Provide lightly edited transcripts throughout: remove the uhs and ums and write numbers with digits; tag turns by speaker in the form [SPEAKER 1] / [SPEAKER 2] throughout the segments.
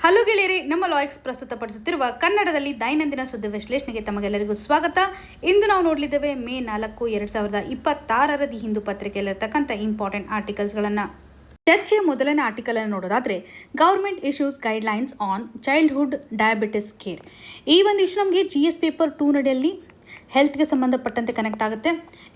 [SPEAKER 1] Hello ಗೆಳೆಯರೇ, ನಮ್ಮ ಲಾಯಕ್ಸ್ ಪ್ರಸ್ತುತಪಡಿಸುತ್ತಿರುವ ಕನ್ನಡದಲ್ಲಿ ದೈನಂದಿನ ಸುದ್ದಿ ವಿಶ್ಲೇಷಣೆಗೆ ತಮಗೆಲ್ಲರಿಗೂ ಸ್ವಾಗತ. ಇಂದು ನಾವು ನೋಡಲಿದ್ದೇವೆ ಮೇ 4, 2026 ದಿ ಹಿಂದೂ ಪತ್ರಿಕೆಯಲ್ಲಿರತಕ್ಕಂಥ ಇಂಪಾರ್ಟೆಂಟ್ ಆರ್ಟಿಕಲ್ಸ್ಗಳನ್ನು. ಚರ್ಚೆಯ ಮೊದಲನೇ ಆರ್ಟಿಕಲ್ ಅನ್ನು ನೋಡೋದಾದ್ರೆ, government issues guidelines on childhood diabetes care. ಈ ಒಂದು ಇಶ್ಯೂ ನಮಗೆ GS ಪೇಪರ್ 2 ನಡೆಯಲ್ಲಿ ಹೆಲ್ತ್ಗೆ ಸಂಬಂಧಪಟ್ಟಂತೆ ಕನೆಕ್ಟ್ ಆಗುತ್ತೆ.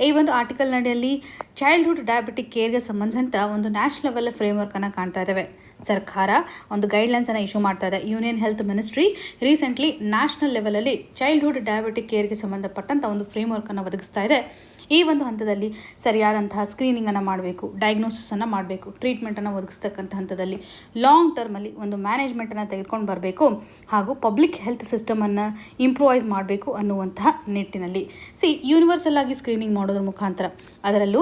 [SPEAKER 1] ಈ ಒಂದು ಆರ್ಟಿಕಲ್ ನಡೆಯಲ್ಲಿ ಚೈಲ್ಡ್ಹುಡ್ ಡಯಾಬಿಟಿಕ್ ಕೇರ್ಗೆ ಸಂಬಂಧಿಸಿದಂಥ ಒಂದು ನ್ಯಾಷನಲ್ ಲೆವೆಲ್ ಫ್ರೇಮ್ವರ್ಕನ್ನು ಕಾಣ್ತಾ ಇದ್ದೇವೆ. ಸರ್ಕಾರ ಒಂದು ಗೈಡ್ಲೈನ್ಸನ್ನು ಇಶ್ಯೂ ಮಾಡ್ತಾ ಇದೆ. Union health ministry recently national ಲೆವೆಲಲ್ಲಿ ಚೈಲ್ಡ್ಹುಡ್ ಡಯಾಬಿಟಿಕ್ ಕೇರ್ಗೆ ಸಂಬಂಧಪಟ್ಟಂಥ ಒಂದು ಫ್ರೇಮ್ವರ್ಕನ್ನು ಒದಗಿಸ್ತಾ ಇದೆ. ಈ ಒಂದು ಹಂತದಲ್ಲಿ ಸರಿಯಾದಂತಹ ಸ್ಕ್ರೀನಿಂಗನ್ನು ಮಾಡಬೇಕು, ಡಯಾಗ್ನೋಸಿಸನ್ನು ಮಾಡಬೇಕು, ಟ್ರೀಟ್ಮೆಂಟನ್ನು ಒದಗಿಸ್ತಕ್ಕಂಥ ಹಂತದಲ್ಲಿ ಲಾಂಗ್ ಟರ್ಮಲ್ಲಿ ಒಂದು ಮ್ಯಾನೇಜ್ಮೆಂಟನ್ನು ತೆಗೆದುಕೊಂಡು ಬರಬೇಕು ಹಾಗೂ ಪಬ್ಲಿಕ್ ಹೆಲ್ತ್ ಸಿಸ್ಟಮನ್ನು ಇಂಪ್ರೂವೈಸ್ ಮಾಡಬೇಕು ಅನ್ನುವಂತಹ ನಿಟ್ಟಿನಲ್ಲಿ ಯೂನಿವರ್ಸಲ್ ಆಗಿ ಸ್ಕ್ರೀನಿಂಗ್ ಮಾಡೋದ್ರ ಮುಖಾಂತರ ಅದರಲ್ಲೂ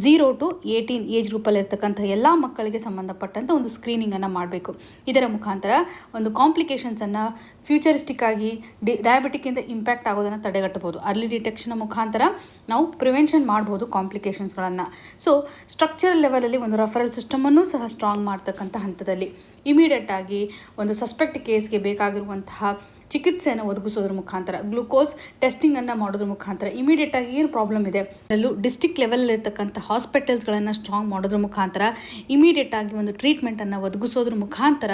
[SPEAKER 1] 0 to 18 ಏಜ್ ಗ್ರೂಪಲ್ಲಿರ್ತಕ್ಕಂಥ ಎಲ್ಲ ಮಕ್ಕಳಿಗೆ ಸಂಬಂಧಪಟ್ಟಂಥ ಒಂದು ಸ್ಕ್ರೀನಿಂಗನ್ನು ಮಾಡಬೇಕು. ಇದರ ಮುಖಾಂತರ ಒಂದು ಕಾಂಪ್ಲಿಕೇಶನ್ಸನ್ನು ಫ್ಯೂಚರಿಸ್ಟಿಕ್ ಆಗಿ ಡಯಾಬಿಟಿಕ್ಕಿಂದ ಇಂಪ್ಯಾಕ್ಟ್ ಆಗೋದನ್ನು ತಡೆಗಟ್ಟಬಹುದು. ಅರ್ಲಿ ಡಿಟೆಕ್ಷನ್ ಮುಖಾಂತರ ನಾವು ಪ್ರಿವೆನ್ಷನ್ ಮಾಡ್ಬೋದು ಕಾಂಪ್ಲಿಕೇಶನ್ಸ್ಗಳನ್ನು. ಸ್ಟ್ರಕ್ಚರಲ್ ಲೆವೆಲಲ್ಲಿ ಒಂದು ರೆಫರಲ್ ಸಿಸ್ಟಮನ್ನು ಸಹ ಸ್ಟ್ರಾಂಗ್ ಮಾಡ್ತಕ್ಕಂಥ ಹಂತದಲ್ಲಿ ಇಮಿಡಿಯೇಟ್ ಆಗಿ ಒಂದು ಸಸ್ಪೆಕ್ಟ್ ಕೇಸ್ಗೆ ಬೇಕಾಗಿರುವಂತಹ ಚಿಕಿತ್ಸೆಯನ್ನು ಒದಗಿಸೋದ್ರ ಮುಖಾಂತರ, ಗ್ಲೂಕೋಸ್ ಟೆಸ್ಟಿಂಗನ್ನು ಮಾಡೋದ್ರ ಮುಖಾಂತರ ಇಮಿಡಿಯೇಟ್ ಆಗಿ ಏನು ಪ್ರಾಬ್ಲಮ್ ಇದೆ ಅದರಲ್ಲೂ ಡಿಸ್ಟಿಕ್ ಲೆವೆಲಲ್ಲಿರ್ತಕ್ಕಂಥ ಹಾಸ್ಪಿಟಲ್ಸ್ಗಳನ್ನು ಸ್ಟ್ರಾಂಗ್ ಮಾಡೋದ್ರ ಮುಖಾಂತರ ಇಮಿಡಿಯೇಟ್ ಆಗಿ ಒಂದು ಟ್ರೀಟ್ಮೆಂಟನ್ನು ಒದಗಿಸೋದ್ರ ಮುಖಾಂತರ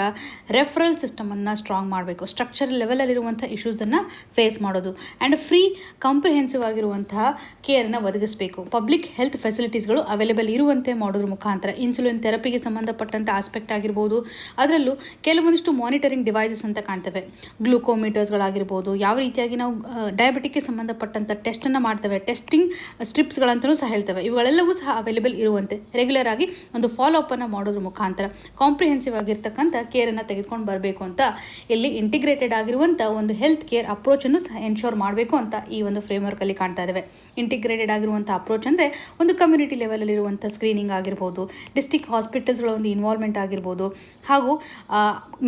[SPEAKER 1] ರೆಫರಲ್ ಸಿಸ್ಟಮನ್ನು ಸ್ಟ್ರಾಂಗ್ ಮಾಡಬೇಕು. ಸ್ಟ್ರಕ್ಚರಲ್ ಲೆವೆಲಲ್ಲಿರುವಂಥ ಇಶ್ಯೂಸನ್ನು ಫೇಸ್ ಮಾಡೋದು ಆ್ಯಂಡ್ ಫ್ರೀ ಕಾಂಪ್ರಿಹೆನ್ಸಿವ್ ಆಗಿರುವಂತಹ ಕೇರನ್ನು ಒದಗಿಸಬೇಕು. ಪಬ್ಲಿಕ್ ಹೆಲ್ತ್ ಫೆಸಿಲಿಟೀಸ್ಗಳು ಅವೈಲೇಬಲ್ ಇರುವಂತೆ ಮಾಡೋದ್ರ ಮುಖಾಂತರ ಇನ್ಸುಲಿನ್ ಥೆರಪಿಗೆ ಸಂಬಂಧಪಟ್ಟಂಥ ಆಸ್ಪೆಕ್ಟ್ ಆಗಿರ್ಬೋದು. ಅದರಲ್ಲೂ ಕೆಲವೊಂದಿಷ್ಟು ಮಾನಿಟರಿಂಗ್ ಡಿವೈಸಸ್ ಅಂತ ಕಾಣ್ತವೆ. ಗ್ಲೂಕೋಮೀಟರ್ಸ್ಗಳಾಗಿರ್ಬೋದು, ಯಾವ ರೀತಿಯಾಗಿ ನಾವು ಡಯಾಬಿಟಿಕ್ಗೆ ಸಂಬಂಧಪಟ್ಟಂಥ ಟೆಸ್ಟನ್ನು ಮಾಡ್ತೇವೆ, ಟೆಸ್ಟಿಂಗ್ ಸ್ಟ್ರಿಪ್ಸ್ಗಳಂತಲೂ ಸಹ ಹೇಳ್ತೇವೆ. ಇವುಗಳೆಲ್ಲವೂ ಸಹ ಅವೈಲೇಬಲ್ ಇರುವಂತೆ ರೆಗ್ಯುಲರ್ ಆಗಿ ಒಂದು ಫಾಲೋ ಅನ್ನು ಮಾಡೋದ್ರ ಮುಖಾಂತರ ಕಾಂಪ್ರಿಹೆನ್ಸಿವ್ ಆಗಿರ್ತಕ್ಕಂಥ ಕೇರನ್ನು ತೆಗೆದುಕೊಂಡು ಬರಬೇಕು ಅಂತ ಇಲ್ಲಿ ಇಂಟಿಗ್ರೇಟೆಡ್ ಆಗಿರುವಂಥ ಒಂದು ಹೆಲ್ತ್ ಕೇರ್ ಅಪ್ರೋಚನ್ನು ಸಹ ಎನ್ಶೋರ್ ಮಾಡಬೇಕು ಅಂತ ಈ ಒಂದು ಫ್ರೇಮ್ವರ್ಕಲ್ಲಿ ಕಾಣ್ತಾ ಇದ್ದೇವೆ. ಇಂಟಿಗ್ರೇಟೆಡ್ ಆಗಿರುವಂಥ ಅಪ್ರೋಚ್ ಅಂದರೆ ಒಂದು ಕಮ್ಯುನಿಟಿ ಲೆವೆಲಲ್ಲಿರುವಂಥ ಸ್ಕ್ರೀನಿಂಗ್ ಆಗಿರ್ಬೋದು, ಡಿಸ್ಟಿಕ್ ಹಾಸ್ಪಿಟಲ್ಸ್ಗಳ ಒಂದು ಇನ್ವಾಲ್ವ್ಮೆಂಟ್ ಆಗಿರ್ಬೋದು, ಹಾಗೂ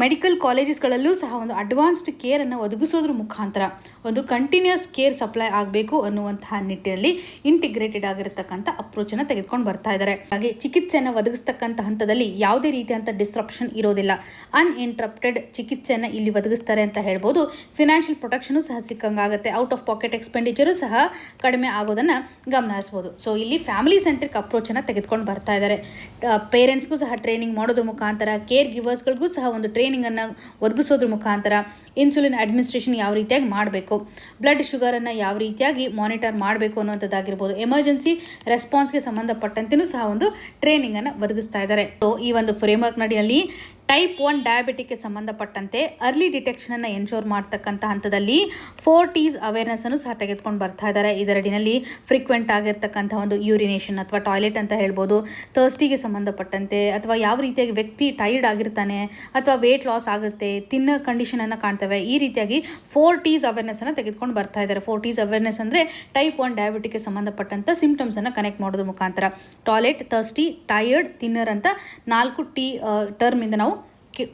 [SPEAKER 1] ಮೆಡಿಕಲ್ ಕಾಲೇಜಸ್ಗಳಲ್ಲೂ ಸಹ ಒಂದು ಅಡ್ವಾನ್ಸ್ಡ್ ಕೇರನ್ನು ಒದಗಿಸೋದ್ರ ಮುಖಾಂತರ ಒಂದು ಕಂಟಿನ್ಯೂಸ್ ಕೇರ್ ಸಪ್ಲೈ ಆಗಬೇಕು ಅನ್ನುವಂತಹ ನಿಟ್ಟಿನಲ್ಲಿ ಇಂಟಿಗ್ರೇಟೆಡ್ ಆಗಿರತಕ್ಕಂಥ ಅಪ್ರೋಚನ್ನು ತೆಗೆದುಕೊಂಡು ಬರ್ತಾ ಇದ್ದಾರೆ. ಹಾಗೆ ಚಿಕಿತ್ಸೆಯನ್ನು ಒದಗಿಸ್ತಕ್ಕಂಥ ಹಂತದಲ್ಲಿ ಯಾವುದೇ ರೀತಿಯಂಥ ಡಿಸ್ಟ್ರಪ್ಷನ್ ಇರೋದಿಲ್ಲ. ಅನ್ಇಂಟ್ರಪ್ಟೆಡ್ ಚಿಕಿತ್ಸೆಯನ್ನು ಇಲ್ಲಿ ಒದಗಿಸ್ತಾರೆ ಅಂತ ಹೇಳ್ಬೋದು. ಫಿನಾನ್ಷಿಯಲ್ ಪ್ರೊಟೆಕ್ಷನು ಸಹ ಸಿಕ್ಕಂಗಾಗುತ್ತೆ. ಔಟ್ ಆಫ್ ಪಾಕೆಟ್ ಎಕ್ಸ್ಪೆಂಡಿಚರು ಸಹ ಕಡಿಮೆ ಆಗೋದನ್ನು ಗಮನಿಸ್ಬೋದು. ಇಲ್ಲಿ ಫ್ಯಾಮಿಲಿ ಸೆಂಟ್ರಿಕ್ ಅಪ್ರೋಚನ್ನು ತೆಗೆದುಕೊಂಡು ಬರ್ತಾ ಇದ್ದಾರೆ. ಪೇರೆಂಟ್ಸ್ಗೂ ಸಹ ಟ್ರೈನಿಂಗ್ ಮಾಡೋದ್ರ ಮುಖಾಂತರ, ಕೇರ್ ಗಿವರ್ಸ್ಗಳಿಗೂ ಸಹ ಒಂದು ಟ್ರೈನಿಂಗನ್ನು ಒದಗಿಸೋದ್ರ ಮುಖಾಂತರ, ಇನ್ಸುಲಿನ್ ಅಡ್ಮಿನಿಸ್ಟ್ರೇಷನ್ ಯಾವ ರೀತಿಯಾಗಿ ಮಾಡಬೇಕು, ಬ್ಲಡ್ ಶುಗರನ್ನು ಯಾವ ರೀತಿಯಾಗಿ ಮಾನಿಟರ್ ಮಾಡಬೇಕು ಅನ್ನುವಂಥದ್ದಾಗಿರ್ಬೋದು, ಎಮರ್ಜೆನ್ಸಿ ರೆಸ್ಪಾನ್ಸ್ಗೆ ಸಂಬಂಧಪಟ್ಟಂತೆಯೂ ಸಹ ಒಂದು ಟ್ರೈನಿಂಗನ್ನು ಒದಗಿಸ್ತಾ ಇದ್ದಾರೆ. ಈ ಒಂದು ಫ್ರೇಮ್ವರ್ಕ್ ನಡಿಯಲ್ಲಿ ಟೈಪ್ 1 ಡಯಾಬಿಟಿಕ್ಗೆ ಸಂಬಂಧಪಟ್ಟಂತೆ ಅರ್ಲಿ ಡಿಟೆಕ್ಷನನ್ನು ಎನ್ಶೋರ್ ಮಾಡ್ತಕ್ಕಂಥ ಹಂತದಲ್ಲಿ 4 T's ಅವೇರ್ನೆಸ್ಸನ್ನು ಸಹ ತೆಗೆದುಕೊಂಡು ಬರ್ತಾ ಇದ್ದಾರೆ. ಇದರಡಿನಲ್ಲಿ ಫ್ರೀಕ್ವೆಂಟ್ ಆಗಿರ್ತಕ್ಕಂಥ ಒಂದು ಯೂರಿನೇಷನ್ ಅಥವಾ ಟಾಯ್ಲೆಟ್ ಅಂತ ಹೇಳ್ಬೋದು, ಥರ್ಸ್ಟಿಗೆ ಸಂಬಂಧಪಟ್ಟಂತೆ, ಅಥವಾ ಯಾವ ರೀತಿಯಾಗಿ ವ್ಯಕ್ತಿ ಟೈರ್ಡ್ ಆಗಿರ್ತಾನೆ ಅಥವಾ ವೇಟ್ ಲಾಸ್ ಆಗುತ್ತೆ, ತಿನ್ನೋ ಕಂಡೀಷನನ್ನು ಕಾಣ್ತವೆ. ಈ ರೀತಿಯಾಗಿ 4 T's ಅವೇರ್ನೆಸ್ಸನ್ನು ತೆಗೆದುಕೊಂಡು ಬರ್ತಾ ಇದ್ದಾರೆ. 4 T's ಅವೇರ್ನೆಸ್ ಅಂದರೆ ಟೈಪ್ 1 ಡಯಾಬಿಟಿಕ್ಗೆ ಸಂಬಂಧಪಟ್ಟಂಥ ಸಿಂಪ್ಟಮ್ಸನ್ನು ಕನೆಕ್ಟ್ ಮಾಡೋದ್ರ ಮುಖಾಂತರ ಟಾಯ್ಲೆಟ್, ಥರ್ಸ್ಟಿ, ಟೈರ್ಡ್, ತಿನ್ನರ್ ಅಂತ 4 T ಟರ್ಮಿಂದ ನಾವು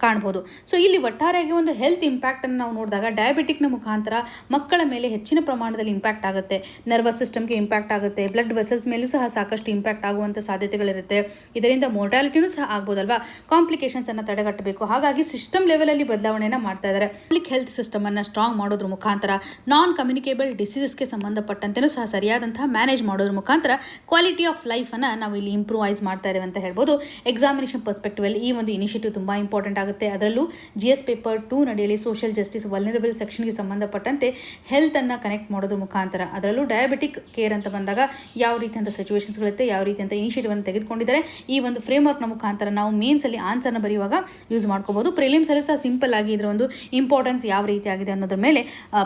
[SPEAKER 1] ಕಾಣ್ಬೋದು. ಇಲ್ಲಿ ಒಟ್ಟಾರೆಯಾಗಿ ಒಂದು ಹೆಲ್ತ್ ಇಂಪ್ಯಾಕ್ಟನ್ನು ನಾವು ನೋಡಿದಾಗ ಡಯಾಬಿಟಿಕ್ನ ಮುಖಾಂತರ ಮಕ್ಕಳ ಮೇಲೆ ಹೆಚ್ಚಿನ ಪ್ರಮಾಣದಲ್ಲಿ ಇಂಪ್ಯಾಕ್ಟ್ ಆಗುತ್ತೆ. ನರ್ವಸ್ ಸಿಸ್ಟಮ್ಗೆ ಇಂಪ್ಯಾಕ್ಟ್ ಆಗುತ್ತೆ. ಬ್ಲಡ್ ವೆಸಲ್ಸ್ ಮೇಲೂ ಸಹ ಸಾಕಷ್ಟು ಇಂಪ್ಯಾಕ್ಟ್ ಆಗುವಂಥ ಸಾಧ್ಯತೆಗಳಿರುತ್ತೆ. ಇದರಿಂದ ಮೋರ್ಟಾಲಿಟಿನೂ ಸಹ ಆಗ್ಬೋದಲ್ವಾ. ಕಾಂಪ್ಲಿಕೇಶನ್ಸನ್ನು ತಡೆಗಟ್ಟಬೇಕು. ಹಾಗಾಗಿ ಸಿಸ್ಟಮ್ ಲೆವೆಲಲ್ಲಿ ಬದಲಾವಣೆಯನ್ನು ಮಾಡ್ತಾ ಇದ್ದಾರೆ. ಪಬ್ಲಿಕ್ ಹೆಲ್ತ್ ಸಿಸ್ಟಮನ್ನು ಸ್ಟ್ರಾಂಗ್ ಮಾಡೋದ್ರ ಮುಖಾಂತರ ನಾನ್ ಕಮ್ಯುನಿಕೇಬಲ್ ಡಿಸೀಸಸ್ಗೆ ಸಂಬಂಧಪಟ್ಟಂತೆಯೂ ಸಹ ಸರಿಯಾದಂತಹ ಮ್ಯಾನೇಜ್ ಮಾಡೋದ್ರ ಮುಖಾಂತರ ಕ್ವಾಲಿಟಿ ಆಫ್ ಲೈಫನ್ನು ನಾವು ಇಲ್ಲಿ ಇಂಪ್ರೂವೈಸ್ ಮಾಡ್ತಾ ಇದ್ದೇವೆ ಅಂತ ಹೇಳ್ಬೋದು. ಎಕ್ಸಾಮಿನೇಷನ್ ಪರ್ಸ್ಪೆಕ್ಟಿವಲ್ಲಿ ಈ ಒಂದು ಇನಿಷಿಯೇಟಿವ್ ತುಂಬ ಇಂಪಾರ್ಟೆಂಟ್ ಆಗುತ್ತೆ. ಅದರಲ್ಲೂ GS ಪೇಪರ್ 2 ನಡೆಯಲ್ಲಿ ಸೋಷಿಯಲ್ ಜಸ್ಟಿಸ್ ವಲ್ನರಬಲ್ ಸೆಕ್ಷನ್ಗೆ ಸಂಬಂಧಪಟ್ಟಂತೆ ಹೆಲ್ತ್ ಅನ್ನು ಕನೆಕ್ಟ್ ಮಾಡೋದ್ರ ಮುಖಾಂತರ, ಅದರಲ್ಲೂ ಡಯಾಬಿಟಿಕ್ ಕೇರ್ ಅಂತ ಬಂದಾಗ ಯಾವ ರೀತಿಯಂಥ ಸಿಚುವೇಶನ್ಸ್ಗಳಿರುತ್ತೆ, ಯಾವ ರೀತಿಯಂಥ ಇನಿಷಿಯೇಟಿವ್ ಅನ್ನು ತೆಗೆದುಕೊಂಡಿದ್ದಾರೆ, ಈ ಒಂದು ಫ್ರೇಮ್ವರ್ಕ್ನ ಮುಖಾಂತರ ನಾವು ಮೇನ್ಸಲ್ಲಿ ಆನ್ಸರ್ನ ಬರೆಯುವಾಗ ಯೂಸ್ ಮಾಡ್ಕೋಬಹುದು. ಪ್ರಿಲಿಮ್ಸಲ್ಲೂ ಸಹ ಸಿಂಪಲ್ ಆಗಿ ಇದರ ಒಂದು ಇಂಪಾರ್ಟೆನ್ಸ್ ಯಾವ ರೀತಿಯಾಗಿದೆ ಅನ್ನೋದ್ರ ಮೇಲೆ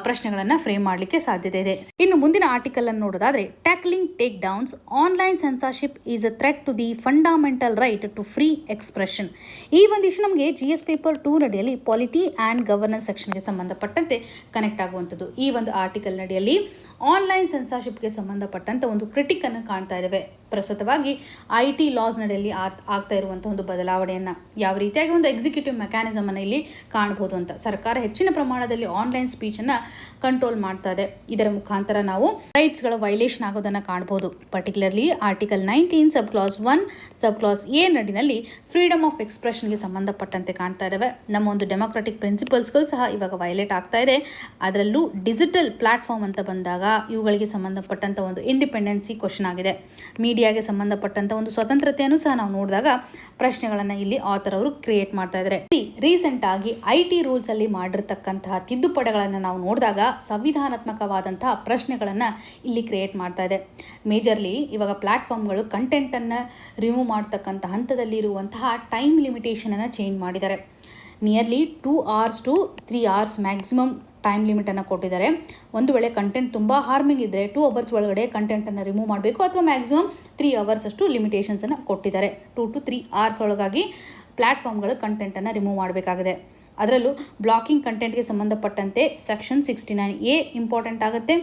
[SPEAKER 1] ಪ್ರಶ್ನೆಗಳನ್ನು ಫ್ರೇಮ್ ಮಾಡಲಿಕ್ಕೆ ಸಾಧ್ಯತೆ ಇದೆ. ಇನ್ನು ಮುಂದಿನ ಆರ್ಟಿಕಲ್ ಅನ್ನು ನೋಡೋದಾದ್ರೆ, tackling takedowns online censorship is a threat to the fundamental right to free expression. ಈ ಒಂದು ಇಶ್ಯೂ ನಮಗೆ GS ಪೇಪರ್ 2 ನಡೆಯಲ್ಲಿ ಪಾಲಿಟಿ ಆ್ಯಂಡ್ ಗವರ್ನೆನ್ಸ್ ಸೆಕ್ಷನ್ಗೆ ಸಂಬಂಧಪಟ್ಟಂತೆ ಕನೆಕ್ಟ್ ಆಗುವಂಥದ್ದು. ಈ ಒಂದು ಆರ್ಟಿಕಲ್ ನಡೆಯಲ್ಲಿ ಆನ್ಲೈನ್ ಸೆನ್ಸಾರ್ಶಿಪ್ಗೆ ಸಂಬಂಧಪಟ್ಟಂಥ ಒಂದು ಕ್ರಿಟಿಕನ್ನು ಕಾಣ್ತಾ ಇದ್ದೇವೆ. ಪ್ರಸ್ತುತವಾಗಿ IT ಲಾಸ್ ನಡೆಯಲ್ಲಿ ಆಗ್ತಾ ಇರುವಂಥ ಒಂದು ಬದಲಾವಣೆಯನ್ನು ಯಾವ ರೀತಿಯಾಗಿ ಒಂದು ಎಕ್ಸಿಕ್ಯೂಟಿವ್ ಮೆಕ್ಯಾನಿಸಮನ್ನು ಇಲ್ಲಿ ಕಾಣಬಹುದು ಅಂತ. ಸರ್ಕಾರ ಹೆಚ್ಚಿನ ಪ್ರಮಾಣದಲ್ಲಿ ಆನ್ಲೈನ್ ಸ್ಪೀಚನ್ನು ಕಂಟ್ರೋಲ್ ಮಾಡ್ತಾ ಇದೆ. ಇದರ ಮುಖಾಂತರ ನಾವು ರೈಟ್ಸ್ಗಳ ವೈಲೇಷನ್ ಆಗೋದನ್ನು ಕಾಣಬಹುದು. Particularly article 19 sub clause 1 sub clause A ನಡಿನಲ್ಲಿ ಫ್ರೀಡಮ್ ಆಫ್ ಎಕ್ಸ್ಪ್ರೆಷನ್ಗೆ ಸಂಬಂಧಪಟ್ಟಂತೆ ಕಾಣ್ತಾ ಇದ್ದಾವೆ. ನಮ್ಮ ಒಂದು ಡೆಮೊಕ್ರೆಟಿಕ್ ಪ್ರಿನ್ಸಿಪಲ್ಸ್ಗಳು ಸಹ ಇವಾಗ ವೈಲೇಟ್ ಆಗ್ತಾ ಇದೆ. ಅದರಲ್ಲೂ ಡಿಜಿಟಲ್ ಪ್ಲಾಟ್ಫಾರ್ಮ್ ಅಂತ ಬಂದಾಗ ಇವುಗಳಿಗೆ ಸಂಬಂಧಪಟ್ಟಂಥ ಒಂದು ಇಂಡಿಪೆಂಡೆನ್ಸಿ ಕ್ವಶನ್ ಆಗಿದೆ. ಮೀಡಿಯಾಗೆ ಸಂಬಂಧಪಟ್ಟಂಥ ಒಂದು ಸ್ವತಂತ್ರತೆಯನ್ನು ಸಹ ನಾವು ನೋಡಿದಾಗ ಪ್ರಶ್ನೆಗಳನ್ನು ಇಲ್ಲಿ ಆಥರ್ ಅವರು ಕ್ರಿಯೇಟ್ ಮಾಡ್ತಾ ಇದ್ದಾರೆ. ರೀಸೆಂಟ್ ಆಗಿ IT ರೂಲ್ಸ್ ಅಲ್ಲಿ ಮಾಡಿರ್ತಕ್ಕಂತಹ ತಿದ್ದುಪಡಿಗಳನ್ನು ನಾವು ನೋಡಿದಾಗ ಸಂವಿಧಾನಾತ್ಮಕವಾದಂತಹ ಪ್ರಶ್ನೆಗಳನ್ನು ಇಲ್ಲಿ ಕ್ರಿಯೇಟ್ ಮಾಡ್ತಾ ಇದೆ. ಮೇಜರ್ಲಿ ಇವಾಗ ಪ್ಲಾಟ್ಫಾರ್ಮ್ಗಳು ಕಂಟೆಂಟನ್ನು ರಿಮೂವ್ ಮಾಡ್ತಕ್ಕಂಥ ಹಂತದಲ್ಲಿ ಇರುವಂತಹ ಟೈಮ್ ಲಿಮಿಟೇಷನ್ ಅನ್ನು ಚೇಂಜ್ ಮಾಡಿದ್ದಾರೆ. Nearly 2 hours to 3 hours maximum time ಲಿಮಿಟನ್ನು ಕೊಟ್ಟಿದ್ದಾರೆ. ಒಂದು ವೇಳೆ ಕಂಟೆಂಟ್ ತುಂಬ ಹಾರ್ಮಿಂಗ್ ಇದ್ದರೆ 2 hours ಒಳಗಡೆ ಕಂಟೆಂಟನ್ನು ರಿಮೂವ್ ಮಾಡಬೇಕು ಅಥವಾ ಮ್ಯಾಕ್ಸಿಮಮ್ 3 hours ಅಷ್ಟು ಲಿಮಿಟೇಷನ್ಸನ್ನು ಕೊಟ್ಟಿದ್ದಾರೆ. 2 to 3 hours ಒಳಗಾಗಿ ಪ್ಲ್ಯಾಟ್ಫಾರ್ಮ್ಗಳು ಕಂಟೆಂಟನ್ನು ರಿಮೂವ್ ಮಾಡಬೇಕಾಗಿದೆ. ಅದರಲ್ಲೂ ಬ್ಲಾಕಿಂಗ್ ಕಂಟೆಂಟ್ಗೆ ಸಂಬಂಧಪಟ್ಟಂತೆ ಸೆಕ್ಷನ್ 69A ಇಂಪಾರ್ಟೆಂಟ್ ಆಗುತ್ತೆ.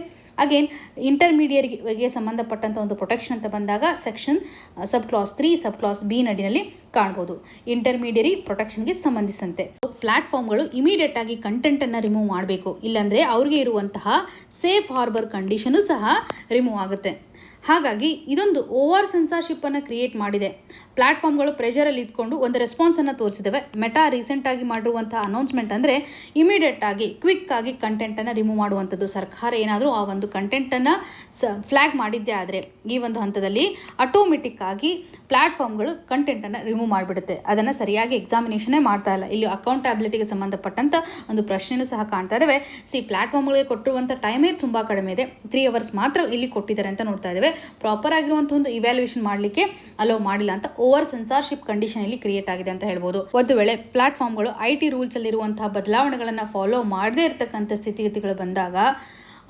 [SPEAKER 1] ಅಗೇನ್ ಇಂಟರ್ಮೀಡಿಯೇಟ್ಗೆ ಸಂಬಂಧಪಟ್ಟಂಥ ಒಂದು ಪ್ರೊಟೆಕ್ಷನ್ ಅಂತ ಬಂದಾಗ ಸೆಕ್ಷನ್ ಸಬ್ ಕ್ಲಾಸ್ 3 ಸಬ್ ಕ್ಲಾಸ್ ಬಿ ನಡಿನಲ್ಲಿ ಕಾಣ್ಬೋದು. ಇಂಟರ್ಮೀಡಿಯರಿ ಪ್ರೊಟೆಕ್ಷನ್ಗೆ ಸಂಬಂಧಿಸಿದಂತೆ ಪ್ಲಾಟ್ಫಾರ್ಮ್ಗಳು ಇಮಿಡಿಯೇಟ್ ಆಗಿ ಕಂಟೆಂಟನ್ನು ರಿಮೂವ್ ಮಾಡಬೇಕು. ಇಲ್ಲಾಂದರೆ ಅವ್ರಿಗೆ ಇರುವಂತಹ ಸೇಫ್ ಹಾರ್ಬರ್ ಕಂಡೀಷನು ಸಹ ರಿಮೂವ್ ಆಗುತ್ತೆ. ಹಾಗಾಗಿ ಇದೊಂದು ಓವರ್ ಸೆನ್ಸಾರ್ಶಿಪ್ಪನ್ನು ಕ್ರಿಯೇಟ್ ಮಾಡಿದೆ. ಪ್ಲಾಟ್ಫಾರ್ಮ್ಗಳು ಪ್ರೆಷರಲ್ಲಿ ಇದ್ಕೊಂಡು ಒಂದು ರೆಸ್ಪಾನ್ಸನ್ನು ತೋರಿಸಿದ್ದಾವೆ. ಮೆಟಾ ರೀಸೆಂಟಾಗಿ ಮಾಡಿರುವಂಥ ಅನೌನ್ಸ್ಮೆಂಟ್ ಅಂದರೆ ಇಮಿಡಿಯೇಟ್ ಆಗಿ ಕ್ವಿಕ್ ಆಗಿ ಕಂಟೆಂಟನ್ನು ರಿಮೂವ್ ಮಾಡುವಂಥದ್ದು. ಸರ್ಕಾರ ಏನಾದರೂ ಆ ಒಂದು ಕಂಟೆಂಟನ್ನು ಫ್ಲ್ಯಾಗ್ ಮಾಡಿದ್ದೇ ಆದರೆ ಈ ಒಂದು ಹಂತದಲ್ಲಿ ಆಟೋಮೆಟಿಕ್ ಆಗಿ ಪ್ಲಾಟ್ಫಾರ್ಮ್ಗಳು ಕಂಟೆಂಟನ್ನು ರಿಮೂವ್ ಮಾಡಿಬಿಡುತ್ತೆ. ಅದನ್ನು ಸರಿಯಾಗಿ ಎಕ್ಸಾಮಿನೇಷನ್ನೇ ಮಾಡ್ತಾ ಇಲ್ಲ. ಇಲ್ಲಿ ಅಕೌಂಟಬಿಲಿಟಿಗೆ ಸಂಬಂಧಪಟ್ಟಂಥ ಒಂದು ಪ್ರಶ್ನೆಯೂ ಸಹ ಕಾಣ್ತಾ ಇದ್ದಾವೆ. ಪ್ಲಾಟ್ಫಾರ್ಮ್ಗಳಿಗೆ ಕೊಟ್ಟಿರುವಂಥ ಟೈಮೇ ತುಂಬ ಕಡಿಮೆ ಇದೆ. 3 hours ಮಾತ್ರ ಇಲ್ಲಿ ಕೊಟ್ಟಿದ್ದಾರೆ ಅಂತ ನೋಡ್ತಾ ಇದ್ದೇವೆ. ಪ್ರಾಪರ್ ಆಗಿರುವಂಥ ಒಂದು ಇವ್ಯಾಲ್ಯೂಯೇಷನ್ ಮಾಡಲಿಕ್ಕೆ ಅಲೋ ಮಾಡಿಲ್ಲ ಅಂತ ಓವರ್ ಸೆನ್ಸಾರ್ಶಿಪ್ ಕಂಡೀಷನ್ ಇಲ್ಲಿ ಕ್ರಿಯೇಟ್ ಆಗಿದೆ ಅಂತ ಹೇಳ್ಬೋದು. ಒಂದು ವೇಳೆ ಪ್ಲಾಟ್ಫಾರ್ಮ್ಗಳು IT ರೂಲ್ಸ್ ಅಲ್ಲಿರುವಂತಹ ಬದಲಾವಣೆಗಳನ್ನು ಫಾಲೋ ಮಾಡದೇ ಇರತಕ್ಕಂಥ ಸ್ಥಿತಿಗತಿಗಳು ಬಂದಾಗ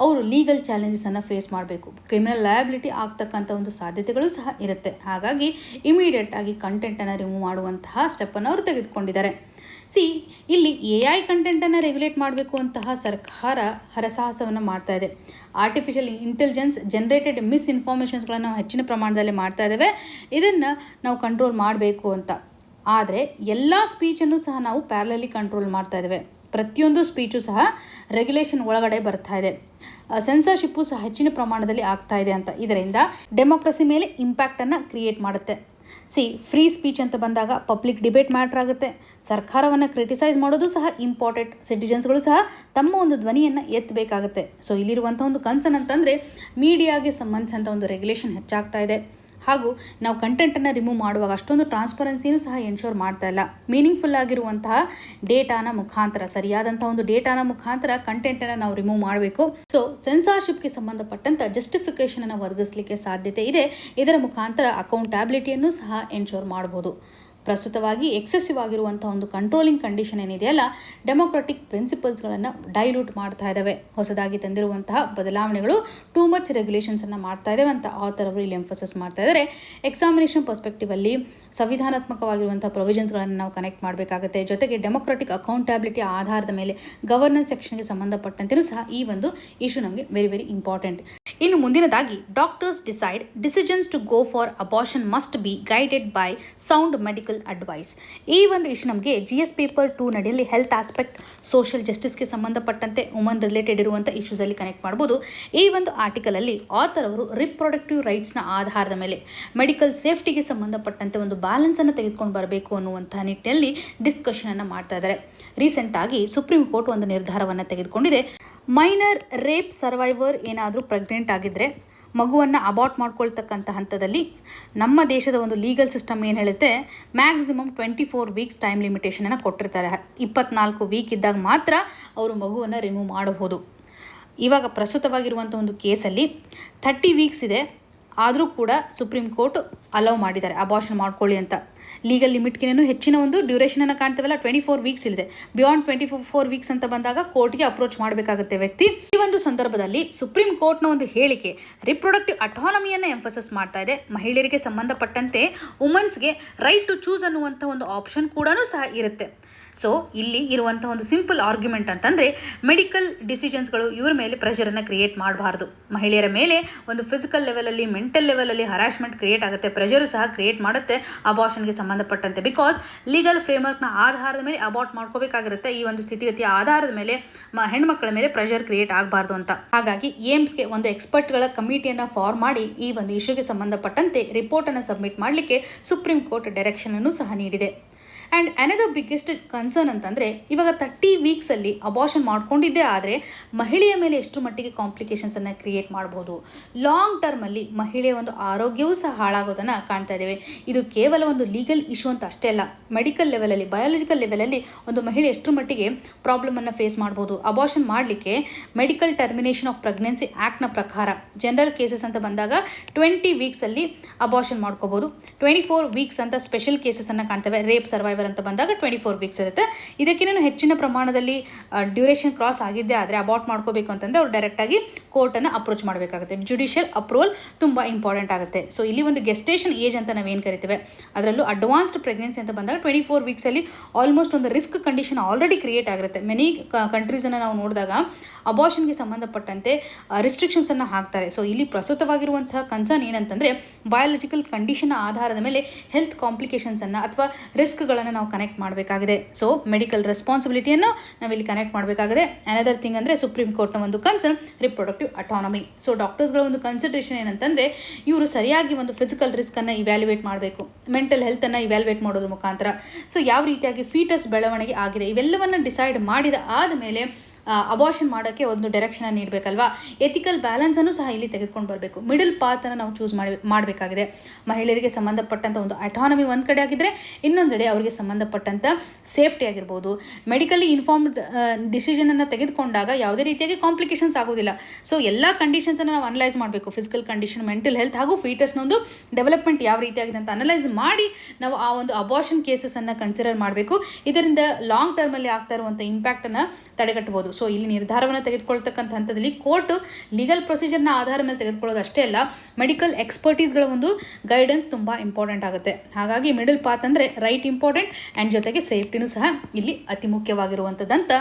[SPEAKER 1] ಅವರು ಲೀಗಲ್ ಚಾಲೆಂಜಸನ್ನು ಫೇಸ್ ಮಾಡಬೇಕು. ಕ್ರಿಮಿನಲ್ ಲಯಬಿಲಿಟಿ ಆಗ್ತಕ್ಕಂಥ ಒಂದು ಸಾಧ್ಯತೆಗಳು ಸಹ ಇರುತ್ತೆ. ಹಾಗಾಗಿ ಇಮಿಡಿಯೇಟ್ ಆಗಿ ಕಂಟೆಂಟನ್ನು ರಿಮೂವ್ ಮಾಡುವಂತಹ ಸ್ಟೆಪ್ಪನ್ನು ಅವರು ತೆಗೆದುಕೊಂಡಿದ್ದಾರೆ. ಇಲ್ಲಿ AI ಕಂಟೆಂಟನ್ನು ರೆಗ್ಯುಲೇಟ್ ಮಾಡಬೇಕು ಅಂತಹ ಸರ್ಕಾರ ಹರಸಾಹಸವನ್ನು ಮಾಡ್ತಾ ಇದೆ. ಆರ್ಟಿಫಿಷಿಯಲ್ ಇಂಟೆಲಿಜೆನ್ಸ್ ಜನರೇಟೆಡ್ ಮಿಸ್ಇನ್ಫಾರ್ಮೇಷನ್ಸ್ಗಳನ್ನು ನಾವು ಹೆಚ್ಚಿನ ಪ್ರಮಾಣದಲ್ಲಿ ಮಾಡ್ತಾ ಇದ್ದೇವೆ. ಇದನ್ನು ನಾವು ಕಂಟ್ರೋಲ್ ಮಾಡಬೇಕು ಅಂತ. ಆದರೆ ಎಲ್ಲ ಸ್ಪೀಚನ್ನು ಸಹ ನಾವು ಪ್ಯಾರಲಲ್ಲಿ ಕಂಟ್ರೋಲ್ ಮಾಡ್ತಾ ಇದ್ದೇವೆ. ಪ್ರತಿಯೊಂದು ಸ್ಪೀಚು ಸಹ ರೆಗ್ಯುಲೇಷನ್ ಒಳಗಡೆ ಬರ್ತಾ ಇದೆ. ಸೆನ್ಸರ್ಶಿಪ್ಪು ಸಹ ಹೆಚ್ಚಿನ ಪ್ರಮಾಣದಲ್ಲಿ ಆಗ್ತಾ ಇದೆ ಅಂತ. ಇದರಿಂದ ಡೆಮೋಕ್ರಸಿ ಮೇಲೆ ಇಂಪ್ಯಾಕ್ಟನ್ನು ಕ್ರಿಯೇಟ್ ಮಾಡುತ್ತೆ. ಫ್ರೀ ಸ್ಪೀಚ್ ಅಂತ ಬಂದಾಗ ಪಬ್ಲಿಕ್ ಡಿಬೇಟ್ ಮ್ಯಾಟ್ರ್ ಆಗುತ್ತೆ. ಸರ್ಕಾರವನ್ನು ಕ್ರಿಟಿಸೈಸ್ ಮಾಡೋದು ಸಹ ಇಂಪಾರ್ಟೆಂಟ್. ಸಿಟಿಜನ್ಸ್ಗಳು ಸಹ ತಮ್ಮ ಒಂದು ಧ್ವನಿಯನ್ನು ಎತ್ತಬೇಕಾಗುತ್ತೆ. ಇಲ್ಲಿರುವಂಥ ಒಂದು ಕನ್ಸರ್ನ್ ಅಂತಂದರೆ ಮೀಡಿಯಾಗೆ ಸಂಬಂಧಿಸಿದಂಥ ಒಂದು ರೆಗ್ಯುಲೇಷನ್ ಹೆಚ್ಚಾಗ್ತಾ ಇದೆ. ಹಾಗೂ ನಾವು ಕಂಟೆಂಟನ್ನು ರಿಮೂವ್ ಮಾಡುವಾಗ ಅಷ್ಟೊಂದು ಟ್ರಾನ್ಸ್ಪರೆನ್ಸಿನೂ ಸಹ ಎನ್ಶೋರ್ ಮಾಡ್ತಾ ಇಲ್ಲ. ಮೀನಿಂಗ್ಫುಲ್ ಆಗಿರುವಂತಹ ಡೇಟಾನ ಮುಖಾಂತರ, ಸರಿಯಾದಂಥ ಒಂದು ಡೇಟಾನ ಮುಖಾಂತರ ಕಂಟೆಂಟನ್ನು ನಾವು ರಿಮೂವ್ ಮಾಡಬೇಕು. ಸೆನ್ಸಾರ್ಶಿಪ್ಗೆ ಸಂಬಂಧಪಟ್ಟಂಥ ಜಸ್ಟಿಫಿಕೇಷನನ್ನು ಒದಗಿಸಲಿಕ್ಕೆ ಸಾಧ್ಯತೆ ಇದೆ. ಇದರ ಮುಖಾಂತರ ಅಕೌಂಟಬಿಲಿಟಿಯನ್ನು ಸಹ ಎನ್ಶೋರ್ ಮಾಡಬಹುದು. ಪ್ರಸ್ತುತವಾಗಿ ಎಕ್ಸೆಸಿವ್ ಆಗಿರುವಂಥ ಒಂದು ಕಂಟ್ರೋಲಿಂಗ್ ಕಂಡೀಷನ್ ಏನಿದೆಯಲ್ಲ, ಡೆಮೊಕ್ರೆಟಿಕ್ ಪ್ರಿನ್ಸಿಪಲ್ಸ್ಗಳನ್ನು ಡೈಲ್ಯೂಟ್ ಮಾಡ್ತಾ ಇದ್ದಾವೆ. ಹೊಸದಾಗಿ ತಂದಿರುವಂತಹ ಬದಲಾವಣೆಗಳು ಟೂ ಮಚ್ ರೆಗ್ಯುಲೇಷನ್ಸನ್ನು ಮಾಡ್ತಾ ಇದ್ದಾವೆ ಅಂತ ಆಥರ್ ಅವರು ಇಲ್ಲಿ ಎಂಫೋಸಿಸ್ ಮಾಡ್ತಾ ಇದ್ದಾರೆ. ಎಕ್ಸಾಮಿನೇಷನ್ ಪರ್ಸ್ಪೆಕ್ಟಿವಲ್ಲಿ ಸಂವಿಧಾನಾತ್ಮಕವಾಗಿರುವಂಥ ಪ್ರೊವಿಷನ್ಸ್ಗಳನ್ನು ನಾವು ಕನೆಕ್ಟ್ ಮಾಡಬೇಕಾಗುತ್ತೆ. ಜೊತೆಗೆ ಡೆಮೊಕ್ರೆಟಿಕ್ ಅಕೌಂಟಬಿಲಿಟಿ ಆಧಾರದ ಮೇಲೆ ಗವರ್ನೆನ್ಸ್ ಸೆಕ್ಷನ್ಗೆ ಸಂಬಂಧಪಟ್ಟಂತೆಯೂ ಸಹ ಈ ಒಂದು ಇಶ್ಯೂ ನಮಗೆ ವೆರಿ ವೆರಿ ಇಂಪಾರ್ಟೆಂಟ್. ಇನ್ನು ಮುಂದಿನದಾಗಿ doctors decide decisions to go for abortion must be guided by sound medical advice. ಈ ಒಂದು ಇಶ್ಯೂ ನಮಗೆ GS ಪೇಪರ್ 2 ನಡಿಯಲ್ಲಿ ಹೆಲ್ತ್ ಆಸ್ಪೆಕ್ಟ್, ಸೋಷಿಯಲ್ ಜಸ್ಟಿಸ್ಗೆ ಸಂಬಂಧಪಟ್ಟಂತೆ ವುಮನ್ ರಿಲೇಟೆಡ್ ಇರುವಂಥ ಇಶ್ಯೂಸಲ್ಲಿ ಕನೆಕ್ಟ್ ಮಾಡ್ಬೋದು. ಈ ಒಂದು ಆರ್ಟಿಕಲಲ್ಲಿ ಆಥರ್ ಅವರು ರಿಪ್ರೊಡಕ್ಟಿವ್ ರೈಟ್ಸ್ನ ಆಧಾರದ ಮೇಲೆ ಮೆಡಿಕಲ್ ಸೇಫ್ಟಿಗೆ ಸಂಬಂಧಪಟ್ಟಂತೆ ಒಂದು ಬ್ಯಾಲೆನ್ಸನ್ನು ತೆಗೆದುಕೊಂಡು ಬರಬೇಕು ಅನ್ನುವಂಥ ನಿಟ್ಟಿನಲ್ಲಿ ಡಿಸ್ಕಷನನ್ನು ಮಾಡ್ತಾ ಇದ್ದಾರೆ. ರೀಸೆಂಟಾಗಿ ಸುಪ್ರೀಂ ಕೋರ್ಟ್ ಒಂದು ನಿರ್ಧಾರವನ್ನು ತೆಗೆದುಕೊಂಡಿದೆ. ಮೈನರ್ ರೇಪ್ ಸರ್ವೈವರ್ ಏನಾದರೂ ಪ್ರೆಗ್ನೆಂಟ್ ಆಗಿದ್ದರೆ ಮಗುವನ್ನು ಅಬಾರ್ಟ್ ಮಾಡ್ಕೊಳ್ತಕ್ಕಂಥ ಹಂತದಲ್ಲಿ ನಮ್ಮ ದೇಶದ ಒಂದು ಲೀಗಲ್ ಸಿಸ್ಟಮ್ ಏನು ಹೇಳುತ್ತೆ, ಮ್ಯಾಕ್ಸಿಮಮ್ 24 ವೀಕ್ಸ್ ಟೈಮ್ ಲಿಮಿಟೇಷನನ್ನು ಕೊಟ್ಟಿರ್ತಾರೆ. 24 ವೀಕ್ ಇದ್ದಾಗ ಮಾತ್ರ ಅವರು ಮಗುವನ್ನು ರಿಮೂವ್ ಮಾಡಬಹುದು. ಇವಾಗ ಪ್ರಸ್ತುತವಾಗಿರುವಂಥ ಒಂದು ಕೇಸಲ್ಲಿ 30 ವೀಕ್ಸ್ ಇದೆ. ಆದರೂ ಕೂಡ ಸುಪ್ರೀಂ ಕೋರ್ಟ್ ಅಲೌ ಮಾಡಿದ್ದಾರೆ ಅಬಾರ್ಷನ್ ಮಾಡ್ಕೊಳ್ಳಿ ಅಂತ. ಲೀಗಲ್ ಲಿಮಿಟ್ಗಿನೂ ಹೆಚ್ಚಿನ ಒಂದು ಡ್ಯೂರೇಷನನ್ನು ಕಾಣ್ತೇವಲ್ಲ, 24 ವೀಕ್ಸ್ ಇದೆ. ಬಿಯಾಂಡ್ 24 ವೀಕ್ಸ್ ಅಂತ ಬಂದಾಗ ಕೋರ್ಟ್ಗೆ ಅಪ್ರೋಚ್ ಮಾಡಬೇಕಾಗುತ್ತೆ ವ್ಯಕ್ತಿ. ಈ ಒಂದು ಸಂದರ್ಭದಲ್ಲಿ ಸುಪ್ರೀಂ ಕೋರ್ಟ್ನ ಒಂದು ಹೇಳಿಕೆ ರಿಪ್ರೊಡಕ್ಟಿವ್ ಅಟಾನಮಿಯನ್ನು ಎಂಫೋಸಿಸ್ ಮಾಡ್ತಾ ಇದೆ. ಮಹಿಳೆಯರಿಗೆ ಸಂಬಂಧಪಟ್ಟಂತೆ ವುಮನ್ಸ್ಗೆ ರೈಟ್ ಟು ಚೂಸ್ ಅನ್ನುವಂಥ ಒಂದು ಆಪ್ಷನ್ ಕೂಡ ಸಹ ಇರುತ್ತೆ. ಸೊ ಇಲ್ಲಿ ಇರುವಂಥ ಒಂದು ಸಿಂಪಲ್ ಆರ್ಗ್ಯುಮೆಂಟ್ ಅಂತಂದರೆ ಮೆಡಿಕಲ್ ಡಿಸಿಷನ್ಸ್ಗಳು ಇವ್ರ ಮೇಲೆ ಪ್ರೆಷರನ್ನು ಕ್ರಿಯೇಟ್ ಮಾಡಬಾರ್ದು. ಮಹಿಳೆಯರ ಮೇಲೆ ಒಂದು ಫಿಸಿಕಲ್ ಲೆವೆಲಲ್ಲಿ, ಮೆಂಟಲ್ ಲೆವೆಲಲ್ಲಿ ಹರಾಸ್ಮೆಂಟ್ ಕ್ರಿಯೇಟ್ ಆಗುತ್ತೆ, ಪ್ರೆಷರು ಸಹ ಕ್ರಿಯೇಟ್ ಮಾಡುತ್ತೆ ಅಬಾರ್ಷನ್ಗೆ ಸಂಬಂಧಪಟ್ಟಂತೆ. ಬಿಕಾಸ್ ಲೀಗಲ್ ಫ್ರೇಮ್ವರ್ಕ್ನ ಆಧಾರದ ಮೇಲೆ ಅಬಾರ್ಟ್ ಮಾಡ್ಕೋಬೇಕಾಗಿರುತ್ತೆ. ಈ ಒಂದು ಸ್ಥಿತಿಗತಿಯ ಆಧಾರದ ಮೇಲೆ ಹೆಣ್ಮಕ್ಳ ಮೇಲೆ ಪ್ರೆಷರ್ ಕ್ರಿಯೇಟ್ ಆಗಬಾರ್ದು ಅಂತ. ಹಾಗಾಗಿ ಏಮ್ಸ್ಗೆ ಒಂದು ಎಕ್ಸ್ಪರ್ಟ್ಗಳ ಕಮಿಟಿಯನ್ನು ಫಾರ್ಮ್ ಮಾಡಿ ಈ ಒಂದು ಇಶ್ಯೂಗೆ ಸಂಬಂಧಪಟ್ಟಂತೆ ರಿಪೋರ್ಟನ್ನು ಸಬ್ಮಿಟ್ ಮಾಡಲಿಕ್ಕೆ ಸುಪ್ರೀಂ ಕೋರ್ಟ್ ಡೈರೆಕ್ಷನ್ ಅನ್ನು ಸಹ ನೀಡಿದೆ. ಆ್ಯಂಡ್ ಅನದರ್ ಬಿಗ್ಗೆಸ್ಟ್ ಕನ್ಸರ್ನ್ ಅಂತಂದರೆ, ಇವಾಗ 30 ವೀಕ್ಸಲ್ಲಿ ಅಬಾರ್ಷನ್ ಮಾಡ್ಕೊಂಡಿದ್ದೇ ಆದರೆ ಮಹಿಳೆಯ ಮೇಲೆ ಎಷ್ಟು ಮಟ್ಟಿಗೆ ಕಾಂಪ್ಲಿಕೇಶನ್ಸನ್ನು ಕ್ರಿಯೇಟ್ ಮಾಡ್ಬೋದು, ಲಾಂಗ್ ಟರ್ಮಲ್ಲಿ ಮಹಿಳೆಯ ಒಂದು ಆರೋಗ್ಯವೂ ಸಹ ಹಾಳಾಗೋದನ್ನು ಕಾಣ್ತಾ ಇದ್ದೇವೆ. ಇದು ಕೇವಲ ಒಂದು ಲೀಗಲ್ ಇಶ್ಯೂ ಅಂತ ಅಷ್ಟೇ ಅಲ್ಲ, ಮೆಡಿಕಲ್ ಲೆವೆಲಲ್ಲಿ, ಬಯಾಲಜಿಕಲ್ ಲೆವೆಲಲ್ಲಿ ಒಂದು ಮಹಿಳೆ ಎಷ್ಟು ಮಟ್ಟಿಗೆ ಪ್ರಾಬ್ಲಮನ್ನು ಫೇಸ್ ಮಾಡ್ಬೋದು. ಅಬಾರ್ಷನ್ ಮಾಡಲಿಕ್ಕೆ ಮೆಡಿಕಲ್ ಟರ್ಮಿನೇಷನ್ ಆಫ್ ಪ್ರೆಗ್ನೆನ್ಸಿ ಆ್ಯಕ್ಟ್ನ ಪ್ರಕಾರ ಜನರಲ್ ಕೇಸಸ್ ಅಂತ ಬಂದಾಗ 20 ವೀಕ್ಸಲ್ಲಿ ಅಬಾರ್ಷನ್ ಮಾಡ್ಕೋಬೋದು. 24 ವೀಕ್ಸ್ ಅಂತ ಸ್ಪೆಷಲ್ ಕೇಸಸನ್ನು ಕಾಣ್ತೇವೆ. ರೇಪ್ ಸರ್ವೈವರ್ ಅಂತ ಬಂದಾಗ 24 ವೀಕ್ಸ್ ಇರುತ್ತೆ. ಇದಕ್ಕಿಂತ ಹೆಚ್ಚಿನ ಪ್ರಮಾಣದಲ್ಲಿ ಡ್ಯೂರೇಷನ್ ಕ್ರಾಸ್ ಆಗಿದ್ದೇ ಆದರೆ ಅಬಾರ್ಟ್ ಮಾಡ್ಕೋಬೇಕು ಅಂತಂದರೆ ಅವ್ರು ಡೈರೆಕ್ಟಾಗಿ ಕೋರ್ಟನ್ನು ಅಪ್ರೋಚ್ ಮಾಡಬೇಕಾಗುತ್ತೆ. ಜುಡಿಷಿಯಲ್ ಅಪ್ರೂವಲ್ ತುಂಬ ಇಂಪಾರ್ಟೆಂಟ್ ಆಗುತ್ತೆ. ಸೊ ಇಲ್ಲಿ ಒಂದು ಗೆಸ್ಟೇಷನ್ ಏಜ್ ಅಂತ ನಾವೇನು ಕರಿತೇವೆ, ಅದರಲ್ಲೂ ಅಡ್ವಾನ್ಸ್ಡ್ ಪ್ರೆಗ್ನೆನ್ಸಿ ಅಂತ ಬಂದಾಗ 24 ವೀಕ್ಸಲ್ಲಿ ಆಲ್ಮೋಸ್ಟ್ ಒಂದು ರಿಸ್ಕ್ ಕಂಡೀಷನ್ ಆಲ್ರೆಡಿ ಕ್ರಿಯೇಟ್ ಆಗಿರುತ್ತೆ. ಮೆನಿ ಕಂಟ್ರೀಸನ್ನು ನಾವು ನೋಡಿದಾಗ ಅಬಾರ್ಷನ್ಗೆ ಸಂಬಂಧಪಟ್ಟಂತೆ ರಿಸ್ಟ್ರಿಕ್ಷನ್ಸನ್ನು ಹಾಕ್ತಾರೆ. ಸೊ ಇಲ್ಲಿ ಪ್ರಸ್ತುತವಾಗಿರುವಂತಹ ಕನ್ಸರ್ನ್ ಏನಂತಂದರೆ, ಬಯಾಲಜಿಕಲ್ ಕಂಡೀಷನ್ ಆಧಾರದ ಮೇಲೆ ಹೆಲ್ತ್ ಕಾಂಪ್ಲಿಕೇಶನ್ಸನ್ನು ಅಥವಾ ರಿಸ್ಕ್ಗಳನ್ನು ನಾವು ಕನೆಕ್ಟ್ ಮಾಡಬೇಕಾಗಿದೆ. ಸೊ ಮೆಡಿಕಲ್ ರೆಸ್ಪಾನ್ಸಿಬಿಲಿಟಿಯನ್ನು ನಾವಿಲ್ಲಿ ಕನೆಕ್ಟ್ ಮಾಡಬೇಕಾಗಿದೆ. ಅನದರ್ ಥಿಂಗ್ ಅಂದರೆ ಸುಪ್ರೀಂ ಕೋರ್ಟ್ನ ಒಂದು ಕನ್ಸರ್ನ್ ರಿಪ್ರೊಡಕ್ಟಿವ್ ಅಟಾನಮಿ. ಸೊ ಡಾಕ್ಟರ್ಸ್ಗಳ ಒಂದು ಕನ್ಸಿಡ್ರೇಷನ್ ಏನಂತಂದರೆ, ಇವರು ಸರಿಯಾಗಿ ಒಂದು ಫಿಸಿಕಲ್ ರಿಸ್ಕನ್ನು ಇವ್ಯಾಲ್ಯುವೇಟ್ ಮಾಡಬೇಕು, ಮೆಂಟಲ್ ಹೆಲ್ತನ್ನು ಇವ್ಯಾಲ್ಯುವೇಟ್ ಮಾಡೋದ್ರ ಮುಖಾಂತರ. ಸೊ ಯಾವ ರೀತಿಯಾಗಿ ಫೀಟಸ್ ಬೆಳವಣಿಗೆ ಆಗಿದೆ ಇವೆಲ್ಲವನ್ನು ಡಿಸೈಡ್ ಮಾಡಿದ ಆದಮೇಲೆ ಅಬಾರ್ಷನ್ ಮಾಡೋಕ್ಕೆ ಒಂದು ಡೈರೆಕ್ಷನ್ ನೀಡಬೇಕಲ್ವಾ. ಎಥಿಕಲ್ ಬ್ಯಾಲೆನ್ಸನ್ನು ಸಹ ಇಲ್ಲಿ ತೆಗೆದುಕೊಂಡು ಬರಬೇಕು. ಮಿಡಲ್ ಪಾತನ್ನು ನಾವು ಚೂಸ್ ಮಾಡಬೇಕಾಗಿದೆ. ಮಹಿಳೆಯರಿಗೆ ಸಂಬಂಧಪಟ್ಟಂಥ ಒಂದು ಅಟಾನಮಿ ಒಂದು ಕಡೆ ಆಗಿದ್ದರೆ, ಇನ್ನೊಂದೆಡೆ ಅವರಿಗೆ ಸಂಬಂಧಪಟ್ಟಂಥ ಸೇಫ್ಟಿ ಆಗಿರ್ಬೋದು, ಮೆಡಿಕಲಿ ಇನ್ಫಾರ್ಮ್ಡ್ ಡಿಸಿಷನನ್ನು ತೆಗೆದುಕೊಂಡಾಗ ಯಾವುದೇ ರೀತಿಯಾಗಿ ಕಾಂಪ್ಲಿಕೇಶನ್ಸ್ ಆಗೋದಿಲ್ಲ. ಸೊ ಎಲ್ಲ ಕಂಡೀಷನ್ಸನ್ನು ನಾವು ಅನಲೈಸ್ ಮಾಡಬೇಕು. ಫಿಸಿಕಲ್ ಕಂಡೀಷನ್, ಮೆಂಟಲ್ ಹೆಲ್ತ್ ಹಾಗೂ ಫೀಟಸ್ನೊಂದು ಡೆವಲಪ್ಮೆಂಟ್ ಯಾವ ರೀತಿಯಾಗಿದೆ ಅಂತ ಅನಲೈಸ್ ಮಾಡಿ ನಾವು ಆ ಒಂದು ಅಬಾರ್ಷನ್ ಕೇಸಸನ್ನು ಕನ್ಸಿಡರ್ ಮಾಡಬೇಕು. ಇದರಿಂದ ಲಾಂಗ್ ಟರ್ಮಲ್ಲಿ ಆಗ್ತಾ ಇರುವಂಥ ಇಂಪ್ಯಾಕ್ಟನ್ನು ತಡೆಗಟ್ಟಬಹುದು. ಸೊ ಇಲ್ಲಿ ನಿರ್ಧಾರವನ್ನು ತೆಗೆದುಕೊಳ್ತಕ್ಕಂಥ ಹಂತದಲ್ಲಿ ಕೋರ್ಟ್ ಲೀಗಲ್ ಪ್ರೊಸೀಜರ್ನ ಆಧಾರ ಮೇಲೆ ತೆಗೆದುಕೊಳ್ಳೋದು ಅಷ್ಟೇ ಅಲ್ಲ, ಮೆಡಿಕಲ್ ಎಕ್ಸ್ಪರ್ಟೀಸ್ಗಳ ಒಂದು ಗೈಡೆನ್ಸ್ ತುಂಬ ಇಂಪಾರ್ಟೆಂಟ್ ಆಗುತ್ತೆ. ಹಾಗಾಗಿ ಮಿಡಲ್ ಪಾತ್ ಅಂದರೆ ರೈಟ್ ಇಂಪಾರ್ಟೆಂಟ್ ಆ್ಯಂಡ್ ಜೊತೆಗೆ ಸೇಫ್ಟಿನೂ ಸಹ ಇಲ್ಲಿ ಅತಿ ಮುಖ್ಯವಾಗಿರುವಂಥದ್ದಂತ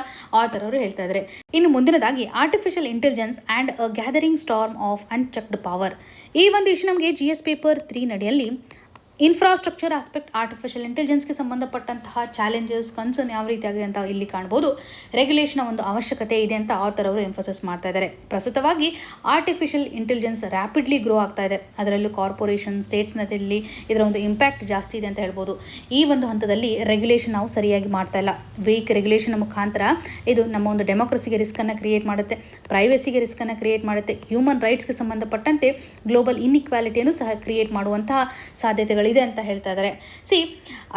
[SPEAKER 1] ಆಥರ್ ಅವರು ಹೇಳ್ತಾ ಇದ್ದಾರೆ. ಇನ್ನು ಮುಂದಿನದಾಗಿ artificial intelligence and a gathering storm of unchecked power. ಈ ಒಂದು ಇಶ್ಯೂ ನಮಗೆ GS ಪೇಪರ್ 3 ನಡೆಯಲ್ಲಿ ಇನ್ಫ್ರಾಸ್ಟ್ರಕ್ಚರ್ ಆಸ್ಪೆಕ್ಟ್ ಆರ್ಟಿಫಿಷಿಯಲ್ ಇಂಟೆಲಿಜೆನ್ಸ್ಗೆ ಸಂಬಂಧಪಟ್ಟಂತಹ ಚಾಲೆಂಜಸ್, ಕನ್ಸರ್ನ್ ಯಾವ ರೀತಿಯಾಗಿದೆ ಅಂತ ಇಲ್ಲಿ ಕಾಣ್ಬೋದು. ರೆಗ್ಯುಲೇಷನ್ ಒಂದು ಅವಶ್ಯಕತೆ ಇದೆ ಅಂತ ಆಥರ್ ಅವರು ಎಂಫೋಸಿಸ್ ಮಾಡ್ತಾ ಇದ್ದಾರೆ. ಪ್ರಸ್ತುತವಾಗಿ ಆರ್ಟಿಫಿಷಿಯಲ್ ಇಂಟೆಲಿಜೆನ್ಸ್ ರ್ಯಾಪಿಡ್ಲಿ ಗ್ರೋ ಆಗ್ತಾ ಇದೆ. ಅದರಲ್ಲೂ ಕಾರ್ಪೊರೇಷನ್, ಸ್ಟೇಟ್ಸ್ನಲ್ಲಿ ಇದರ ಒಂದು ಇಂಪ್ಯಾಕ್ಟ್ ಜಾಸ್ತಿ ಇದೆ ಅಂತ ಹೇಳ್ಬೋದು. ಈ ಒಂದು ಹಂತದಲ್ಲಿ ರೆಗ್ಯುಲೇಷನ್ ನಾವು ಸರಿಯಾಗಿ ಮಾಡ್ತಾ ಇಲ್ಲ. ವೀಕ್ ರೆಗ್ಯುಲೇಷನ್ ಮುಖಾಂತರ ಇದು ನಮ್ಮ ಒಂದು ಡೆಮೋಕ್ರಸಿಗೆ ರಿಸ್ಕನ್ನು ಕ್ರಿಯೇಟ್ ಮಾಡುತ್ತೆ, ಪ್ರೈವೇಸಿಗೆ ರಿಸ್ಕನ್ನು ಕ್ರಿಯೇಟ್ ಮಾಡುತ್ತೆ, ಹ್ಯೂಮನ್ ರೈಟ್ಸ್ಗೆ ಸಂಬಂಧಪಟ್ಟಂತೆ ಗ್ಲೋಬಲ್ ಇನ್ಇಕ್ವಾಲಿಟಿಯನ್ನು ಸಹ ಕ್ರಿಯೇಟ್ ಮಾಡುವಂತಹ ಸಾಧ್ಯತೆಗಳು ಇದೆ ಅಂತ ಹೇಳ್ತಾ ಇದ್ದಾರೆ.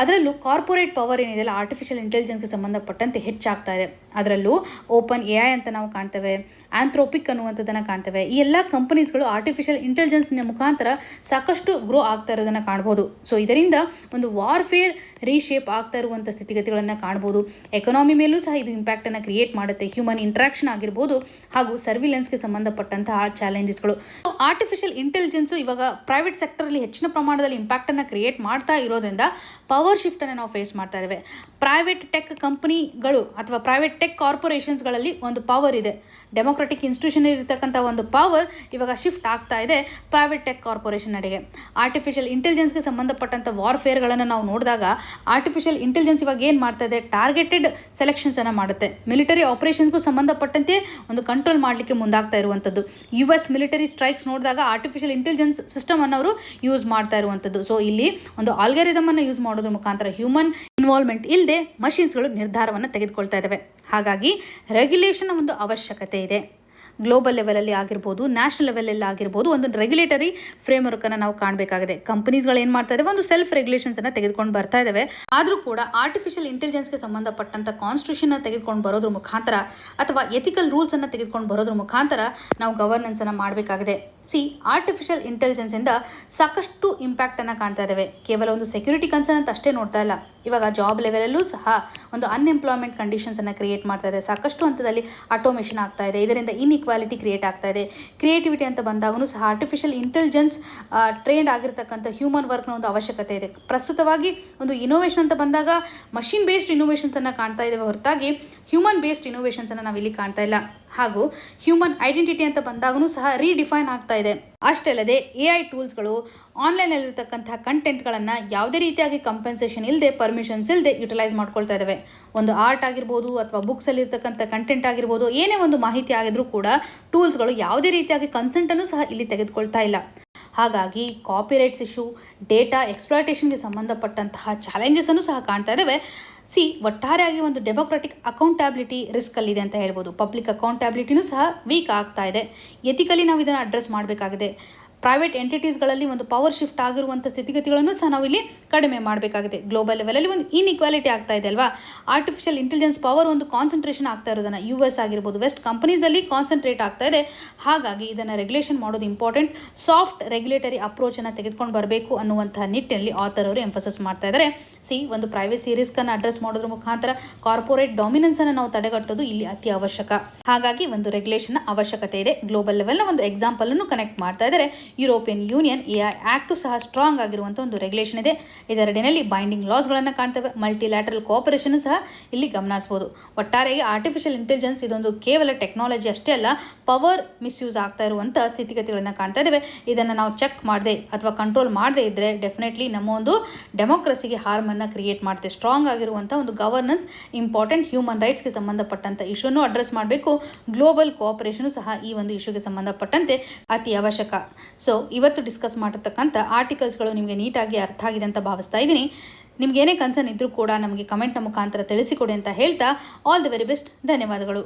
[SPEAKER 1] ಅದರಲ್ಲೂ ಕಾರ್ಪೊರೇಟ್ ಪವರ್ ಏನಿದೆಯಲ್ಲ ಆರ್ಟಿಫಿಷಿಯಲ್ ಇಂಟೆಲಿಜೆನ್ಸ್ಗೆ ಸಂಬಂಧಪಟ್ಟಂತೆ ಹೆಚ್ಚಾಗ್ತಾ ಇದೆ. ಅದರಲ್ಲೂ ಓಪನ್ AI ಅಂತ ನಾವು ಕಾಣ್ತೇವೆ, ಆಂಥ್ರೋಪಿಕ್ ಅನ್ನುವಂಥದ್ದನ್ನು ಕಾಣ್ತೇವೆ. ಈ ಎಲ್ಲ ಕಂಪನೀಸ್ಗಳು ಆರ್ಟಿಫಿಷಿಯಲ್ ಇಂಟೆಲಿಜೆನ್ಸ್ನ ಮುಖಾಂತರ ಸಾಕಷ್ಟು ಗ್ರೋ ಆಗ್ತಾ ಇರೋದನ್ನು ಕಾಣ್ಬೋದು. ಸೊ ಇದರಿಂದ ಒಂದು ವಾರ್ಫೇರ್ ರೀಶೇಪ್ ಆಗ್ತಾ ಇರುವಂಥ ಸ್ಥಿತಿಗತಿಗಳನ್ನು ಕಾಣ್ಬೋದು. ಎಕನಾಮಿ ಮೇಲೂ ಸಹ ಇದು ಇಂಪ್ಯಾಕ್ಟನ್ನು ಕ್ರಿಯೇಟ್ ಮಾಡುತ್ತೆ. ಹ್ಯೂಮನ್ ಇಂಟ್ರಾಕ್ಷನ್ ಆಗಿರ್ಬೋದು ಹಾಗೂ ಸರ್ವಿಲೆನ್ಸ್ಗೆ ಸಂಬಂಧಪಟ್ಟಂತಹ ಚಾಲೆಂಜಸ್ಗಳು. ಆರ್ಟಿಫಿಷಿಯಲ್ ಇಂಟೆಲಿಜೆನ್ಸು ಇವಾಗ ಪ್ರೈವೇಟ್ ಸೆಕ್ಟರಲ್ಲಿ ಹೆಚ್ಚಿನ ಪ್ರಮಾಣದಲ್ಲಿ ಇಂಪ್ಯಾಕ್ಟನ್ನು ಕ್ರಿಯೇಟ್ ಮಾಡ್ತಾ ಇರೋದ್ರಿಂದ ಪವರ್ ಶಿಫ್ಟನ್ನು ನಾವು ಫೇಸ್ ಮಾಡ್ತಾ ಇದ್ದೇವೆ. ಪ್ರೈವೇಟ್ ಟೆಕ್ ಕಂಪನಿಗಳು ಅಥವಾ ಪ್ರೈವೇಟ್ ಟೆಕ್ ಕಾರ್ಪೊರೇಷನ್ಸ್ಗಳಲ್ಲಿ ಒಂದು ಪವರ್ ಇದೆ. ಡೆಮೋಕ್ರೆಟಿಕ್ ಇನ್ಸ್ಟಿಟ್ಯೂಷನ್ ಇರತಕ್ಕಂಥ ಒಂದು ಪವರ್ ಇವಾಗ ಶಿಫ್ಟ್ ಆಗ್ತಾ ಇದೆ ಪ್ರೈವೇಟ್ ಟೆಕ್ ಕಾರ್ಪೊರೇಷನ್ ನಡೆಗೆ. ಆರ್ಟಿಫಿಷಿಯಲ್ ಇಂಟೆಲಿಜೆನ್ಸ್ಗೆ ಸಂಬಂಧಪಟ್ಟಂಥ ವಾರ್ಫೇರ್ಗಳನ್ನು ನಾವು ನೋಡಿದಾಗ ಆರ್ಟಿಫಿಷಿಯಲ್ ಇಂಟೆಲಿಜೆನ್ಸ್ ಇವಾಗ ಏನು ಮಾಡ್ತಾ ಇದೆ, ಟಾರ್ಗೆಟೆಡ್ ಸೆಲೆಕ್ಷನ್ಸನ್ನು ಮಾಡುತ್ತೆ. ಮಿಲಿಟರಿ ಆಪರೇಷನ್ಸ್ಗೂ ಸಂಬಂಧಪಟ್ಟಂತೆ ಒಂದು ಕಂಟ್ರೋಲ್ ಮಾಡಲಿಕ್ಕೆ ಮುಂದಾಗ್ತಾ ಇರುವಂಥದ್ದು. US ಮಿಲಿಟರಿ ಸ್ಟ್ರೈಕ್ಸ್ ನೋಡಿದಾಗ ಆರ್ಟಿಫಿಷಿಯಲ್ ಇಂಟೆಲಿಜೆನ್ಸ್ ಸಿಸ್ಟಮನ್ನು ಅವರು ಯೂಸ್ ಮಾಡ್ತಾ ಇರುವಂಥದ್ದು. ಸೊ ಇಲ್ಲಿ ಒಂದು ಆಲ್ಗಾರಿದಮನ್ನು ಯೂಸ್ ಮಾಡೋದ್ರ ಮುಖಾಂತರ ಹ್ಯೂಮನ್ ಇನ್ವಾಲ್ವ್ಮೆಂಟ್ ಇಲ್ಲದೆ ಮಷಿನ್ಸ್ಗಳು ನಿರ್ಧಾರವನ್ನು ತೆಗೆದುಕೊಳ್ತಾ ಇದ್ದಾವೆ. ಹಾಗಾಗಿ ರೆಗ್ಯುಲೇಷನ್ ಒಂದು ಅವಶ್ಯಕತೆ ಇದೆ. ಗ್ಲೋಬಲ್ ಲೆವೆಲಲ್ಲಿ ಆಗಿರ್ಬೋದು, ನ್ಯಾಷನಲ್ ಲೆವೆಲಲ್ಲಿ ಆಗಿರ್ಬೋದು, ಒಂದು ರೆಗ್ಯುಲೇಟರಿ ಫ್ರೇಮ್ವರ್ಕನ್ನು ನಾವು ಕಾಣಬೇಕಾಗಿದೆ. ಕಂಪನೀಸ್ಗಳು ಏನು ಮಾಡ್ತಾ ಇದ್ದಾವೆ, ಒಂದು ಸೆಲ್ಫ್ ರೆಗ್ಯುಲೇಷನ್ಸನ್ನು ತೆಗೆದುಕೊಂಡು ಬರ್ತಾ ಇದ್ದಾವೆ. ಆದರೂ ಕೂಡ ಆರ್ಟಿಫಿಷಿಯಲ್ ಇಂಟೆಲಿಜೆನ್ಸ್ಗೆ ಸಂಬಂಧಪಟ್ಟಂಥ ಕಾನ್ಸ್ಟಿಟ್ಯೂಷನ್ನ ತೆಗೆದುಕೊಂಡು ಬರೋದ್ರ ಮುಖಾಂತರ ಅಥವಾ ಎಥಿಕಲ್ ರೂಲ್ಸನ್ನು ತೆಗೆದುಕೊಂಡು ಬರೋದ್ರ ಮುಖಾಂತರ ನಾವು ಗವರ್ನೆನ್ಸನ್ನು ಮಾಡಬೇಕಾಗಿದೆ. ಸಿ ಆರ್ಟಿಫಿಷಿಯಲ್ ಇಂಟೆಲಿಜೆನ್ಸಿಂದ ಸಾಕಷ್ಟು ಇಂಪ್ಯಾಕ್ಟನ್ನು ಕಾಣ್ತಾ ಇದ್ದಾವೆ. ಕೇವಲ ಒಂದು ಸೆಕ್ಯೂರಿಟಿ ಕನ್ಸರ್ನ್ ಅಂತ ಅಷ್ಟೇ ನೋಡ್ತಾ ಇಲ್ಲ, ಇವಾಗ ಜಾಬ್ ಲೆವೆಲಲ್ಲೂ ಸಹ ಒಂದು ಅನ್ಎಂಪ್ಲಾಯ್ಮೆಂಟ್ ಕಂಡೀಷನ್ಸನ್ನು ಕ್ರಿಯೇಟ್ ಮಾಡ್ತಾ ಇದೆ. ಸಾಕಷ್ಟು ಹಂತದಲ್ಲಿ ಆಟೋಮೇಷನ್ ಆಗ್ತಾ ಇದೆ, ಇದರಿಂದ ಇನ್ಇಕ್ವಾಲಿಟಿ ಕ್ರಿಯೇಟ್ ಆಗ್ತಾ ಇದೆ. ಕ್ರಿಯೇಟಿವಿಟಿ ಅಂತ ಬಂದಾಗೂ ಸಹ ಆರ್ಟಿಫಿಷಿಯಲ್ ಇಂಟೆಲಿಜೆನ್ಸ್ ಟ್ರೈನ್ಡ್ ಆಗಿರ್ತಕ್ಕಂಥ ಹ್ಯೂಮನ್ ವರ್ಕ್ನ ಒಂದು ಅವಶ್ಯಕತೆ ಇದೆ. ಪ್ರಸ್ತುತವಾಗಿ ಒಂದು ಇನೋವೇಷನ್ ಅಂತ ಬಂದಾಗ ಮಷಿನ್ ಬೇಸ್ಡ್ ಇನೋವೇಷನ್ಸನ್ನು ಕಾಣ್ತಾ ಇದ್ದೇವೆ ಹೊರತಾಗಿ ಹ್ಯೂಮನ್ ಬೇಸ್ಡ್ ಇನೋವೇಷನ್ಸನ್ನು ನಾವಿಲ್ಲಿ ಕಾಣ್ತಾ ಇಲ್ಲ. ಹಾಗೂ ಹ್ಯೂಮನ್ ಐಡೆಂಟಿಟಿ ಅಂತ ಬಂದಾಗೂ ಸಹ ರೀಡಿಫೈನ್ ಆಗ್ತಾ ಇದೆ. ಅಷ್ಟೇ ಅಲ್ಲದೆ AI ಟೂಲ್ಸ್ಗಳು ಆನ್ಲೈನಲ್ಲಿರ್ತಕ್ಕಂಥ ಕಂಟೆಂಟ್ಗಳನ್ನು ಯಾವುದೇ ರೀತಿಯಾಗಿ ಕಂಪೆನ್ಸೇಷನ್ ಇಲ್ಲದೆ, ಪರ್ಮಿಷನ್ಸ್ ಇಲ್ಲದೆ ಯುಟಿಲೈಸ್ ಮಾಡ್ಕೊಳ್ತಾ ಇದ್ದಾವೆ. ಒಂದು ಆರ್ಟ್ ಆಗಿರ್ಬೋದು ಅಥವಾ ಬುಕ್ಸಲ್ಲಿರ್ತಕ್ಕಂಥ ಕಂಟೆಂಟ್ ಆಗಿರ್ಬೋದು, ಏನೇ ಒಂದು ಮಾಹಿತಿ ಆಗಿದ್ರೂ ಕೂಡ ಟೂಲ್ಸ್ಗಳು ಯಾವುದೇ ರೀತಿಯಾಗಿ ಕನ್ಸೆಂಟನ್ನು ಸಹ ಇಲ್ಲಿ ತೆಗೆದುಕೊಳ್ತಾ ಇಲ್ಲ. ಹಾಗಾಗಿ ಕಾಪಿರೈಟ್ಸ್ ಇಶ್ಯೂ, ಡೇಟಾ ಎಕ್ಸ್ಪ್ಲಾಯ್ಟೇಷನ್ಗೆ ಸಂಬಂಧಪಟ್ಟಂತಹ ಚಾಲೆಂಜಸನ್ನು ಸಹ ಕಾಣ್ತಾ ಇದ್ದಾವೆ. ಒಟ್ಟಾರೆಯಾಗಿ ಒಂದು ಡೆಮೊಕ್ರೆಟಿಕ್ ಅಕೌಂಟಬಿಲಿಟಿ ರಿಸ್ಕಲ್ಲಿದೆ ಅಂತ ಹೇಳ್ಬೋದು. ಪಬ್ಲಿಕ್ ಅಕೌಂಟಬಿಲಿಟಿನೂ ಸಹ ವೀಕ್ ಆಗ್ತಾ ಇದೆ. ಎಥಿಕಲಿ ನಾವು ಇದನ್ನು ಅಡ್ರೆಸ್ ಮಾಡಬೇಕಾಗಿದೆ. ಪ್ರೈವೇಟ್ ಎಂಟಿಟೀಸ್ಗಳಲ್ಲಿ ಒಂದು ಪವರ್ ಶಿಫ್ಟ್ ಆಗಿರುವಂಥ ಸ್ಥಿತಿಗತಿಗಳನ್ನು ಸಹ ನಾವು ಇಲ್ಲಿ ಕಡಿಮೆ ಮಾಡಬೇಕಾಗಿದೆ. ಗ್ಲೋಬಲ್ ಲೆವೆಲಲ್ಲಿ ಒಂದು ಇನ್ಇಕ್ವಾಲಿಟಿ ಆಗ್ತಾ ಇದೆ ಅಲ್ವಾ. ಆರ್ಟಿಫಿಷಿಯಲ್ ಇಂಟೆಲಿಜೆನ್ಸ್ ಪವರ್ ಒಂದು ಕಾನ್ಸಂಟ್ರೇಷನ್ ಆಗ್ತಾ ಇರೋದನ್ನು US ಆಗಿರ್ಬೋದು, ವೆಸ್ಟ್ ಕಂಪನೀಸಲ್ಲಿ ಕಾನ್ಸಂಟ್ರೇಟ್ ಆಗ್ತಾ ಇದೆ. ಹಾಗಾಗಿ ಇದನ್ನು ರೆಗ್ಯುಲೇಷನ್ ಮಾಡೋದು ಇಂಪಾರ್ಟೆಂಟ್. ಸಾಫ್ಟ್ ರೆಗ್ಯುಲೇಟರಿ ಅಪ್ರೋಚನ್ನು ತೆಗೆದುಕೊಂಡು ಬರಬೇಕು ಅನ್ನುವಂತಹ ನಿಟ್ಟಿನಲ್ಲಿ ಆಥರ್ ಅವರು ಎಂಫಸಿಸ್ ಮಾಡ್ತಾ ಇದ್ದಾರೆ. ಒಂದು ಪ್ರೈವೇಸಿ ರಿಸ್ಕನ್ನು ಅಡ್ರೆಸ್ ಮಾಡೋದ್ರ ಮುಖಾಂತರ ಕಾರ್ಪೊರೇಟ್ ಡಾಮಿನೆನ್ಸನ್ನು ನಾವು ತಡೆಗಟ್ಟೋದು ಇಲ್ಲಿ ಅತಿ ಅವಶ್ಯಕ. ಹಾಗಾಗಿ ಒಂದು ರೆಗ್ಯುಲೇಷನ್ ಅವಶ್ಯಕತೆ ಇದೆ. ಗ್ಲೋಬಲ್ ಲೆವೆಲ್ನ ಒಂದು ಎಕ್ಸಾಂಪಲ್ ಅನ್ನು ಕನೆಕ್ಟ್ ಮಾಡ್ತಾ ಇದ್ದಾರೆ. ಯುರೋಪಿಯನ್ ಯೂನಿಯನ್ AI ಆಕ್ಟ್ ಸಹ ಸ್ಟ್ರಾಂಗ್ ಆಗಿರುವಂಥ ಒಂದು ರೆಗ್ಯುಲೇಷನ್ ಇದೆ. ಇದರಡಿನಲ್ಲಿ ಬೈಂಡಿಂಗ್ ಲಾಸ್ಗಳನ್ನು ಕಾಣ್ತೇವೆ. ಮಲ್ಟಿಲ್ಯಾಟರಲ್ ಕೋಆಪರೇಷನ್ ಸಹ ಇಲ್ಲಿ ಗಮನಿಸಬಹುದು. ಒಟ್ಟಾರೆಯಾಗಿ ಆರ್ಟಿಫಿಷಿಯಲ್ ಇಂಟೆಲಿಜೆನ್ಸ್ ಇದೊಂದು ಕೇವಲ ಟೆಕ್ನಾಲಜಿ ಅಷ್ಟೇ ಅಲ್ಲ, ಪವರ್ ಮಿಸ್ಯೂಸ್ ಆಗ್ತಾ ಇರುವಂಥ ಸ್ಥಿತಿಗತಿಗಳನ್ನು ಕಾಣ್ತಾ ಇದ್ದೇವೆ. ಇದನ್ನು ನಾವು ಚೆಕ್ ಮಾಡದೆ ಅಥವಾ ಕಂಟ್ರೋಲ್ ಮಾಡದೇ ಇದ್ದರೆ ಡೆಫಿನೆಟ್ಲಿ ನಮ್ಮ ಒಂದು ಡೆಮೋಕ್ರಸಿಗೆ ಹಾರ್ಮನ್ನು ಕ್ರಿಯೇಟ್ ಮಾಡುತ್ತೆ. ಸ್ಟ್ರಾಂಗ್ ಆಗಿರುವಂಥ ಒಂದು ಗವರ್ನೆನ್ಸ್ ಇಂಪಾರ್ಟೆಂಟ್. ಹ್ಯೂಮನ್ ರೈಟ್ಸ್ಗೆ ಸಂಬಂಧಪಟ್ಟಂಥ ಇಶ್ಯೂನು ಅಡ್ರೆಸ್ ಮಾಡಬೇಕು. ಗ್ಲೋಬಲ್ ಕೋಆಪರೇಷನು ಸಹ ಈ ಒಂದು ಇಶ್ಯೂಗೆ ಸಂಬಂಧಪಟ್ಟಂತೆ ಅತಿ ಅವಶ್ಯಕ. ಇವತ್ತು ಡಿಸ್ಕಸ್ ಮಾಡಿರ್ತಕ್ಕಂಥ ಆರ್ಟಿಕಲ್ಸ್ಗಳು ನಿಮಗೆ ನೀಟಾಗಿ ಅರ್ಥ ಆಗಿದೆ ಅಂತ ಭಾವಿಸ್ತಾ ಇದ್ದೀನಿ. ನಿಮ್ಗೆ ಏನೇ ಕನ್ಸರ್ನ್ ಇದ್ರೂ ಕೂಡ ನಮಗೆ ಕಮೆಂಟ್ನ ಮುಖಾಂತರ ತಿಳಿಸಿಕೊಡಿ ಅಂತ ಹೇಳ್ತಾ ಆಲ್ ದಿ ವೆರಿ ಬೆಸ್ಟ್. ಧನ್ಯವಾದಗಳು.